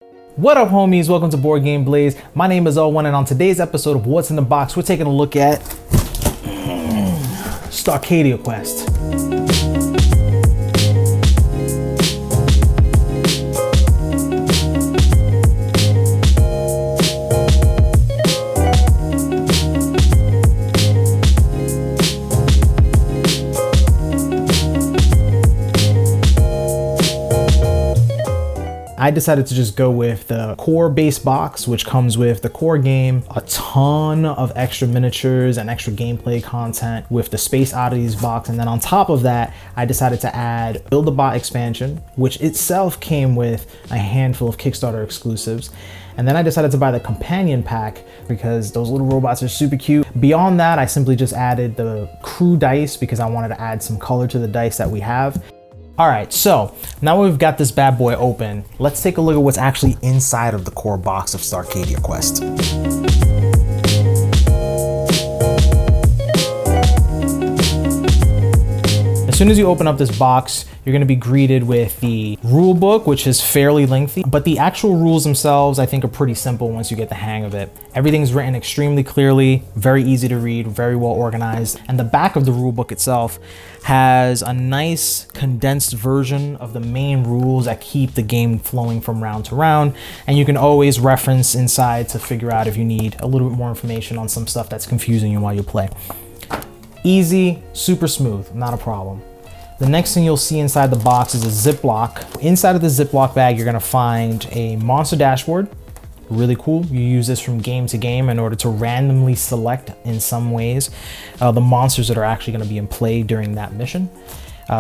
What up, homies? Welcome to BoardGameBlaze. My name is Owen, and on today's episode of What's in the Box, we're taking a look at Starcadia Quest. I decided to just go with the core base box, which comes with the core game, a ton of extra miniatures and extra gameplay content with the Space Oddities box. And then on top of that, I decided to add Build a Bot expansion, which itself came with a handful of Kickstarter exclusives. And then I decided to buy the companion pack because those little robots are super cute. Beyond that, I simply just added the crew dice because I wanted to add some color to the dice that we have. All right, so now we've got this bad boy open, let's take a look at what's actually inside of the core box of Starcadia Quest. As soon as you open up this box, you're gonna be greeted with the rule book, which is fairly lengthy, but the actual rules themselves, I think, are pretty simple once you get the hang of it. Everything's written extremely clearly, very easy to read, very well organized. And the back of the rule book itself has a nice condensed version of the main rules that keep the game flowing from round to round. And you can always reference inside to figure out if you need a little bit more information on some stuff that's confusing you while you play. Easy, super smooth, not a problem. The next thing you'll see inside the box is a Ziploc. Inside of the Ziploc bag, you're gonna find a monster dashboard. Really cool. You use this from game to game in order to randomly select, in some ways, the monsters that are actually gonna be in play during that mission.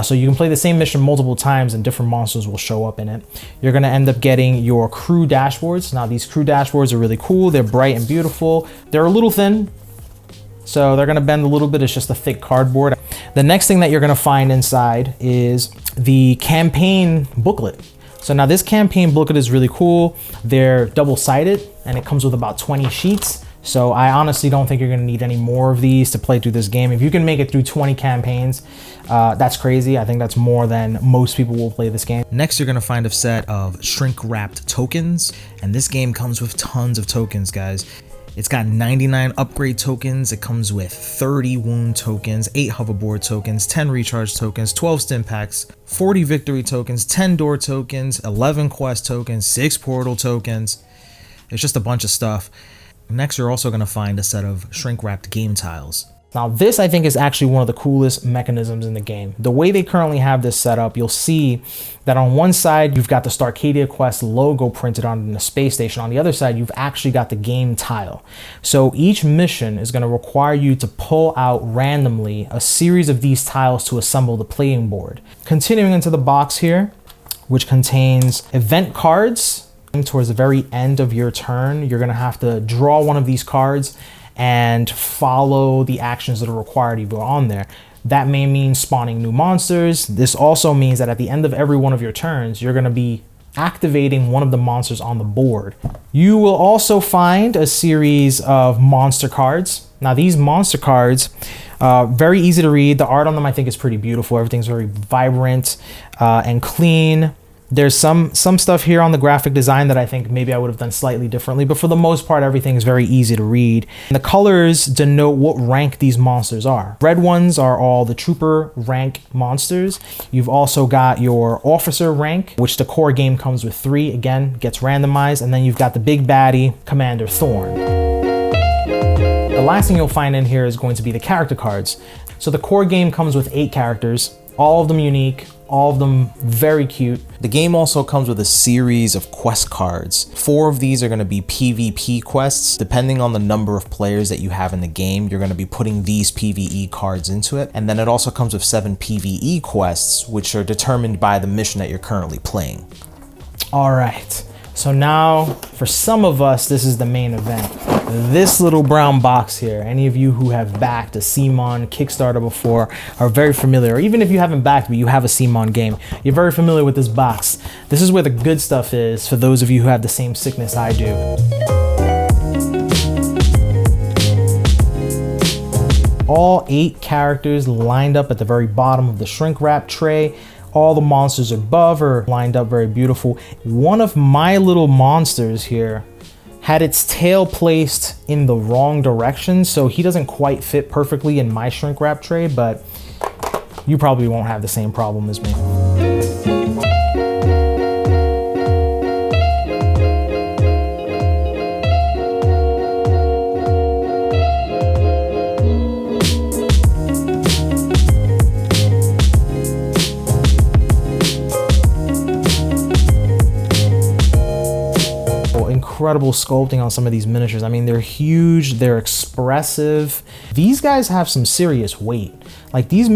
So you can play the same mission multiple times and different monsters will show up in it. You're gonna end up getting your crew dashboards. Now these crew dashboards are really cool. They're bright and beautiful. They're a little thin, so they're gonna bend a little bit. It's just a thick cardboard. The next thing that you're gonna find inside is the campaign booklet. So now this campaign booklet is really cool. They're double-sided and it comes with about 20 sheets. So I honestly don't think you're gonna need any more of these to play through this game. If you can make it through 20 campaigns, that's crazy. I think that's more than most people will play this game. Next, you're gonna find a set of shrink-wrapped tokens. And this game comes with tons of tokens, guys. It's got 99 upgrade tokens. It comes with 30 wound tokens, 8 hoverboard tokens, 10 recharge tokens, 12 stim packs, 40 victory tokens, 10 door tokens, 11 quest tokens, 6 portal tokens. It's just a bunch of stuff. Next, you're also gonna find a set of shrink-wrapped game tiles. Now this, I think, is actually one of the coolest mechanisms in the game. The way they currently have this set up, you'll see that on one side, you've got the Starcadia Quest logo printed on the space station. On the other side, you've actually got the game tile. So each mission is gonna require you to pull out randomly a series of these tiles to assemble the playing board. Continuing into the box here, which contains event cards. Towards the very end of your turn, you're gonna have to draw one of these cards and follow the actions that are required to go on there. That may mean spawning new monsters. This also means that at the end of every one of your turns, you're gonna be activating one of the monsters on the board. You will also find a series of monster cards. Now these monster cards, very easy to read. The art on them, I think, is pretty beautiful. Everything's very vibrant and clean. There's some stuff here on the graphic design that I think maybe I would have done slightly differently, but for the most part, everything is very easy to read. And the colors denote what rank these monsters are. Red ones are all the trooper rank monsters. You've also got your officer rank, which the core game comes with 3, again, gets randomized. And then you've got the big baddie, Commander Thorn. The last thing you'll find in here is going to be the character cards. So the core game comes with 8 characters, all of them unique, all of them very cute. The game also comes with a series of quest cards. 4 of these are going to be PvP quests. Depending on the number of players that you have in the game, you're going to be putting these PvE cards into it. And then it also comes with 7 PvE quests, which are determined by the mission that you're currently playing. All right, so now for some of us, this is the main event. This little brown box here, any of you who have backed a Cmon Kickstarter before are very familiar, or even if you haven't backed but you have a Cmon game, you're very familiar with this box. This is where the good stuff is for those of you who have the same sickness I do. All 8 characters lined up at the very bottom of the shrink wrap tray. All the monsters above are lined up very beautiful. One of my little monsters here had its tail placed in the wrong direction, so he doesn't quite fit perfectly in my shrink wrap tray, but you probably won't have the same problem as me. Incredible sculpting on some of these miniatures. I mean, they're huge, they're expressive. These guys have some serious weight. Like these,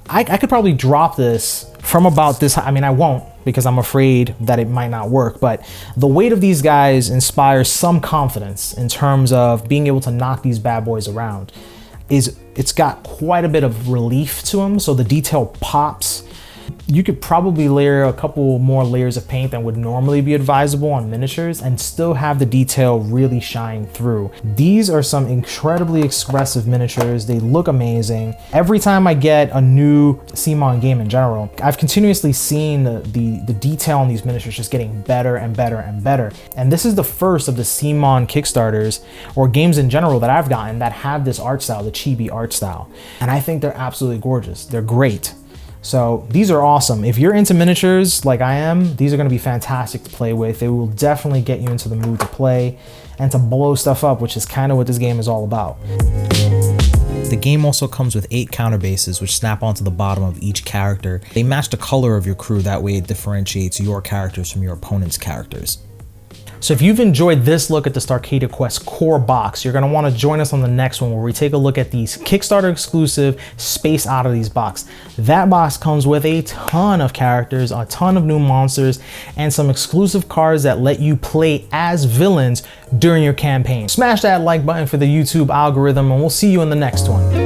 I could probably drop this from about this, I mean, I won't because I'm afraid that it might not work, but the weight of these guys inspires some confidence in terms of being able to knock these bad boys around. It's got quite a bit of relief to them, so the detail pops. You could probably layer a couple more layers of paint than would normally be advisable on miniatures and still have the detail really shine through. These are some incredibly expressive miniatures. They look amazing. Every time I get a new Cmon game in general, I've continuously seen the detail on these miniatures just getting better and better and better. And this is the first of the Cmon Kickstarters or games in general that I've gotten that have this art style, the chibi art style. And I think they're absolutely gorgeous. They're great. So these are awesome. If you're into miniatures like I am, these are gonna be fantastic to play with. They will definitely get you into the mood to play and to blow stuff up, which is kind of what this game is all about. The game also comes with 8 counter bases which snap onto the bottom of each character. They match the color of your crew, that way it differentiates your characters from your opponent's characters. So if you've enjoyed this look at the Starcadia Quest core box, you're gonna wanna join us on the next one where we take a look at these Kickstarter exclusive Space Oddities box. That box comes with a ton of characters, a ton of new monsters, and some exclusive cards that let you play as villains during your campaign. Smash that like button for the YouTube algorithm and we'll see you in the next one.